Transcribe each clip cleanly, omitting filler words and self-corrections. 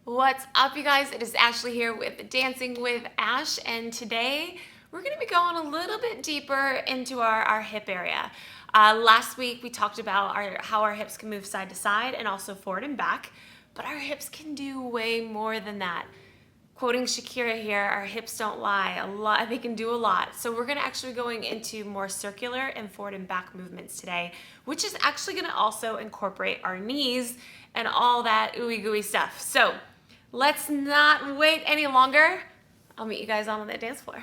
What's up, you guys? It is Ashley here with Dancing with Ash, and today we're going to be going a little bit deeper into our hip area. Last week we talked about how our hips can move side to side and also forward and back, but our hips can do way more than that. Quoting Shakira here, our hips don't lie. They can do a lot. So we're going to actually be going into more circular and forward and back movements today, which is actually going to also incorporate our knees and all that ooey gooey stuff. So let's not wait any longer. I'll meet you guys on the dance floor.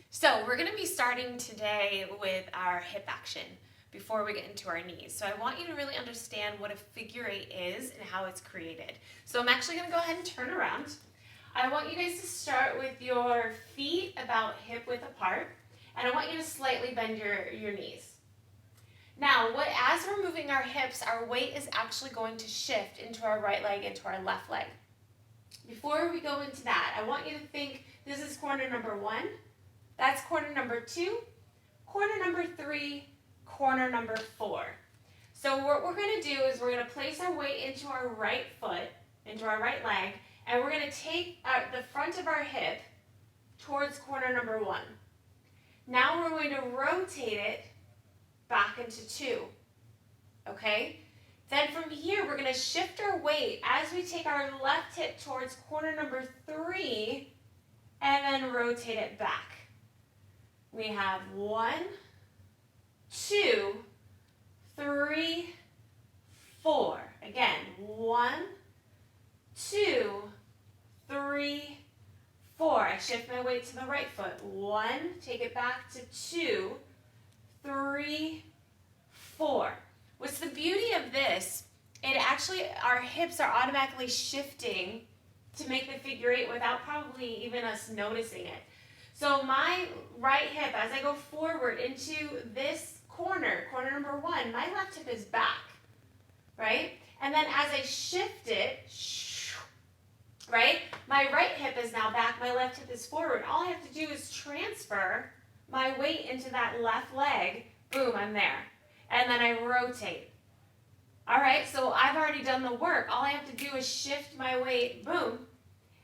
So we're going to be starting today with our hip action before we get into our knees. So I want you to really understand what a figure eight is and how it's created. So I'm actually going to go ahead and turn around. I want you guys to start with your feet about hip width apart, and I want you to slightly bend your knees. Now, as we're moving our hips, our weight is actually going to shift into our right leg, into our left leg. Before we go into that, I want you to think this is corner number 1, that's corner number 2, corner number 3, corner number 4. So what we're going to do is we're going to place our weight into our right foot, into our right leg, and we're going to take the front of our hip towards corner number 1. Now we're going to rotate it back into 2. Okay? Then from here we're going to shift our weight as we take our left hip towards corner number 3 and then rotate it back. We have 1, 2, 3, 4. Again, 1, 2, 3, 4. I shift my weight to the right foot. 1, take it back to 2, 3, 4. What's the beauty of this? Our hips are automatically shifting to make the figure eight without probably even us noticing it. So my right hip, as I go forward into this corner number 1, my left hip is back, right? And then as I shift it, right, my right hip is now back, my left hip is forward. All I have to do is transfer my weight into that left leg. Boom, I'm there. And then I rotate. All right, so I've already done the work. All I have to do is shift my weight, boom,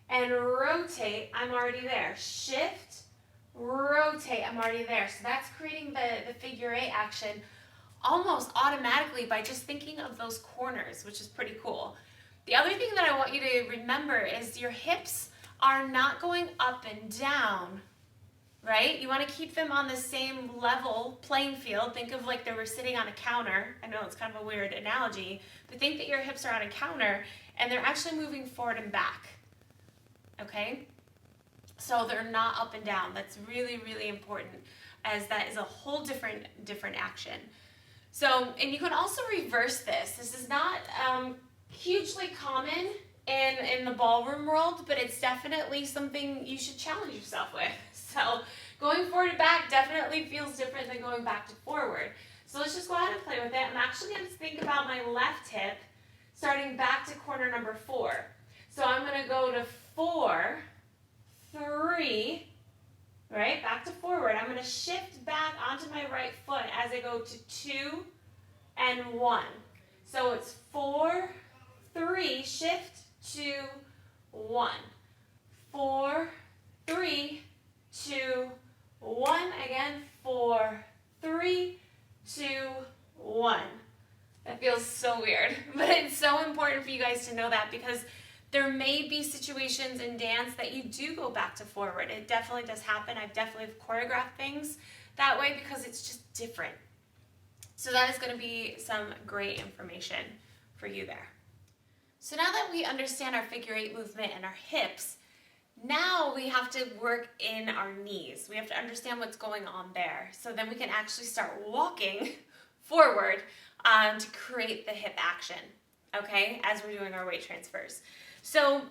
and rotate. I'm already there. Shift, rotate, I'm already there. So that's creating the figure eight action almost automatically by just thinking of those corners, which is pretty cool. The other thing that I want you to remember is your hips are not going up and down, right? You want to keep them on the same level playing field. Think of like they were sitting on a counter. I know it's kind of a weird analogy, but think that your hips are on a counter and they're actually moving forward and back, okay? So they're not up and down. That's really, really important, as that is a whole different action. So, and you can also reverse this. This is not hugely common in the ballroom world, but it's definitely something you should challenge yourself with. So going forward and back definitely feels different than going back to forward. So let's just go ahead and play with it. I'm actually going to think about my left hip starting back to corner number 4. So I'm going to go to 4, 3, right, back to forward. I'm going to shift back onto my right foot as I go to 2 and 1. So it's 4, 3, shift, 2, 1. 4, 3, 2, 1. Again, 4, 3, 2, 1. That feels so weird, but it's so important for you guys to know that, because there may be situations in dance that you do go back to forward. It definitely does happen. I've definitely choreographed things that way because it's just different. So that is going to be some great information for you there. So now that we understand our figure eight movement and our hips, now we have to work in our knees. We have to understand what's going on there. So then we can actually start walking forward to create the hip action, okay, as we're doing our weight transfers. So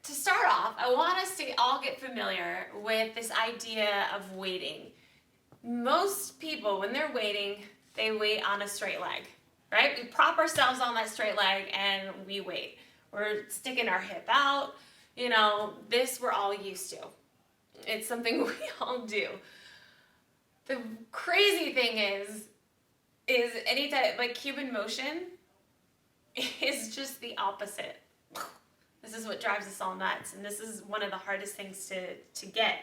to start off, I want us to all get familiar with this idea of waiting. Most people, when they're waiting, they wait on a straight leg, right? We prop ourselves on that straight leg and we wait. We're sticking our hip out. You know, this we're all used to. It's something we all do. The crazy thing is, is any type, like Cuban motion is just the opposite. This is what drives us all nuts, and this is one of the hardest things to get.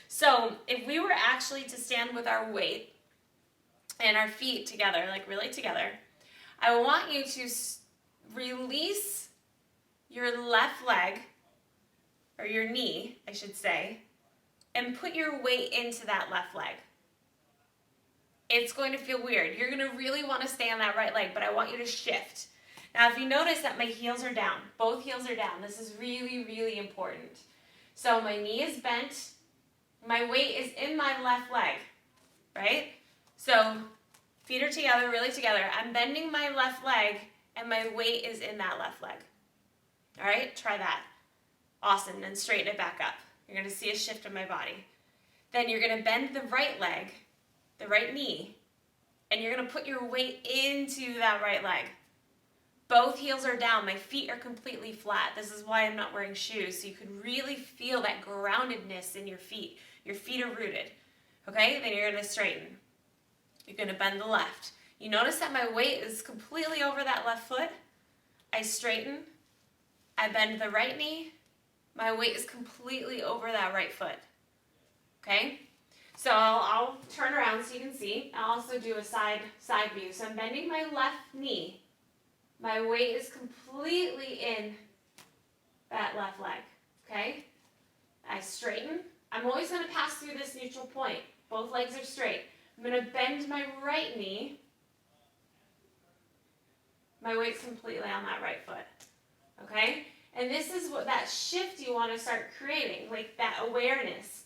So if we were actually to stand with our weight and our feet together, like really together, I want you to release your left leg, or your knee, I should say, and put your weight into that left leg. It's going to feel weird. You're going to really want to stay on that right leg, but I want you to shift. Now, if you notice that my heels are down, both heels are down, this is really, really important. So my knee is bent, my weight is in my left leg, right? So feet are together, really together. I'm bending my left leg, and my weight is in that left leg. All right, try that. Awesome, then straighten it back up. You're going to see a shift in my body. Then you're going to bend the right leg, the right knee, and you're going to put your weight into that right leg. Both heels are down. My feet are completely flat. This is why I'm not wearing shoes, so you can really feel that groundedness in your feet. Your feet are rooted. Okay, then you're going to straighten. You're going to bend the left. You notice that my weight is completely over that left foot. I straighten. I bend the right knee. My weight is completely over that right foot. Okay? So I'll turn around so you can see. I'll also do a side view. So I'm bending my left knee. My weight is completely in that left leg. Okay? I straighten. I'm always going to pass through this neutral point. Both legs are straight. I'm going to bend my right knee. My weight's completely on that right foot. Okay? And this is what that shift you want to start creating, like that awareness.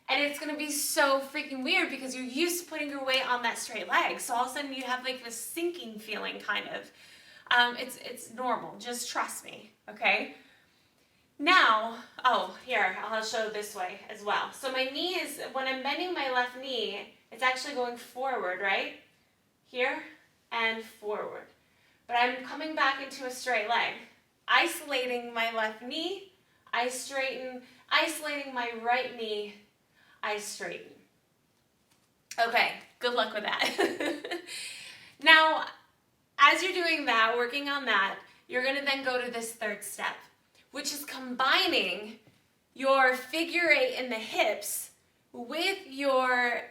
And it's going to be so freaking weird because you're used to putting your weight on that straight leg. So all of a sudden you have like this sinking feeling kind of. It's normal. Just trust me. Okay? Now, here, I'll show this way as well. So my knee is, when I'm bending my left knee, it's actually going forward, right? Here and forward. But I'm coming back into a straight leg. Isolating my left knee, I straighten. Isolating my right knee, I straighten. Okay, good luck with that. Now, as you're doing that, working on that, you're going to then go to this third step, which is combining your figure eight in the hips with your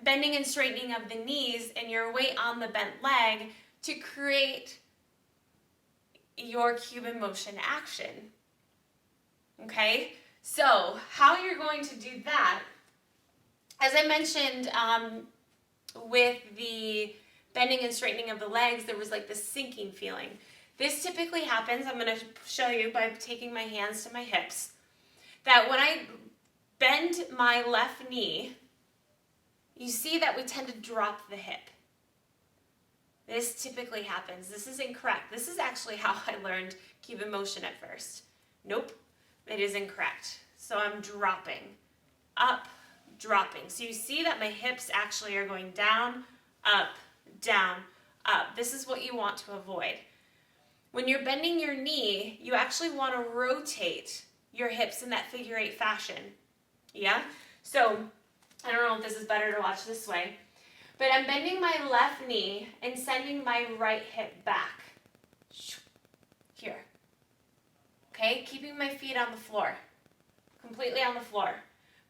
bending and straightening of the knees and your weight on the bent leg to create your Cuban motion action. Okay, so how you're going to do that, as I mentioned with the bending and straightening of the legs, there was like this sinking feeling. This typically happens, I'm going to show you by taking my hands to my hips, that when I bend my left knee, you see that we tend to drop the hip. This typically happens. This is incorrect. This is actually how I learned Cuban motion at first. Nope, it is incorrect. So I'm dropping, up, dropping. So you see that my hips actually are going down, up, down, up. This is what you want to avoid. When you're bending your knee, you actually want to rotate your hips in that figure eight fashion. Yeah? So I don't know if this is better to watch this way. But I'm bending my left knee and sending my right hip back. Here. Okay, keeping my feet on the floor. Completely on the floor.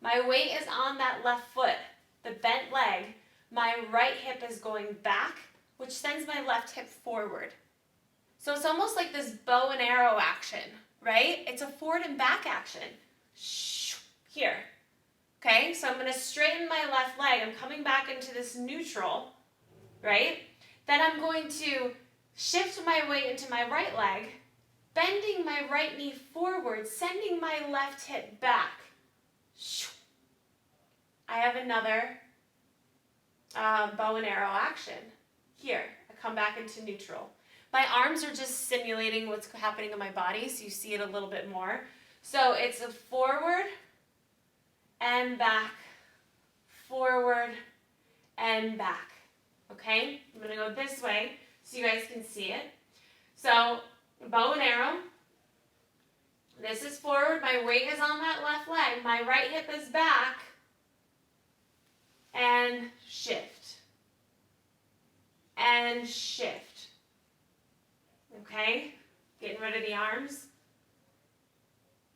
My weight is on that left foot, the bent leg. My right hip is going back, which sends my left hip forward. So it's almost like this bow and arrow action, right? It's a forward and back action. Here. Okay, so I'm going to straighten my left leg. I'm coming back into this neutral, right? Then I'm going to shift my weight into my right leg, bending my right knee forward, sending my left hip back. I have another bow and arrow action. Here, I come back into neutral. My arms are just simulating what's happening in my body, so you see it a little bit more. So it's a forward and back, forward and back. Okay? I'm going to go this way so you guys can see it. So, bow and arrow. This is forward. My weight is on that left leg. My right hip is back. And shift. and shift. Okay? Getting rid of the arms.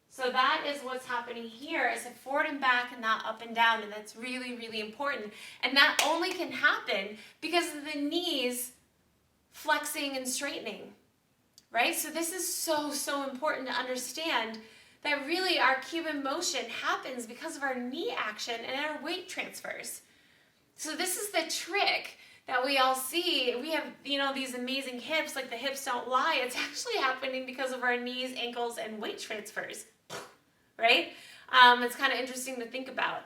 So that is what's happening here. It's a forward and back and not up and down, and that's really, really important. And that only can happen because of the knees flexing and straightening, right? So this is so, so important to understand that really our Cuban motion happens because of our knee action and our weight transfers. So this is the trick that we all see. We have, these amazing hips, like the hips don't lie. It's actually happening because of our knees, ankles, and weight transfers. Right? It's kind of interesting to think about.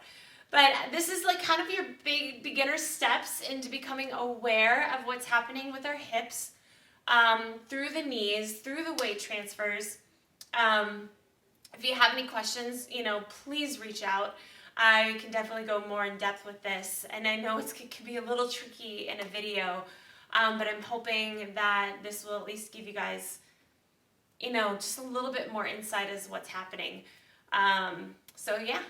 But this is like kind of your big beginner steps into becoming aware of what's happening with our hips through the knees, through the weight transfers. If you have any questions, please reach out. I can definitely go more in depth with this. And I know it can be a little tricky in a video, but I'm hoping that this will at least give you guys, just a little bit more insight as what's happening. So yeah.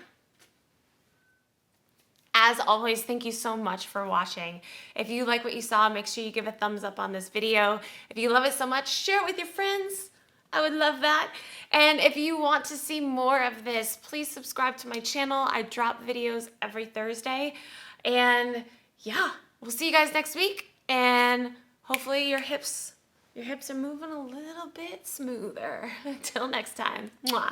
As always, thank you so much for watching. If you like what you saw, make sure you give a thumbs up on this video. If you love it so much, share it with your friends. I would love that. And if you want to see more of this, please subscribe to my channel. I drop videos every Thursday. And yeah, we'll see you guys next week. And hopefully your hips are moving a little bit smoother. Until next time. Mwah.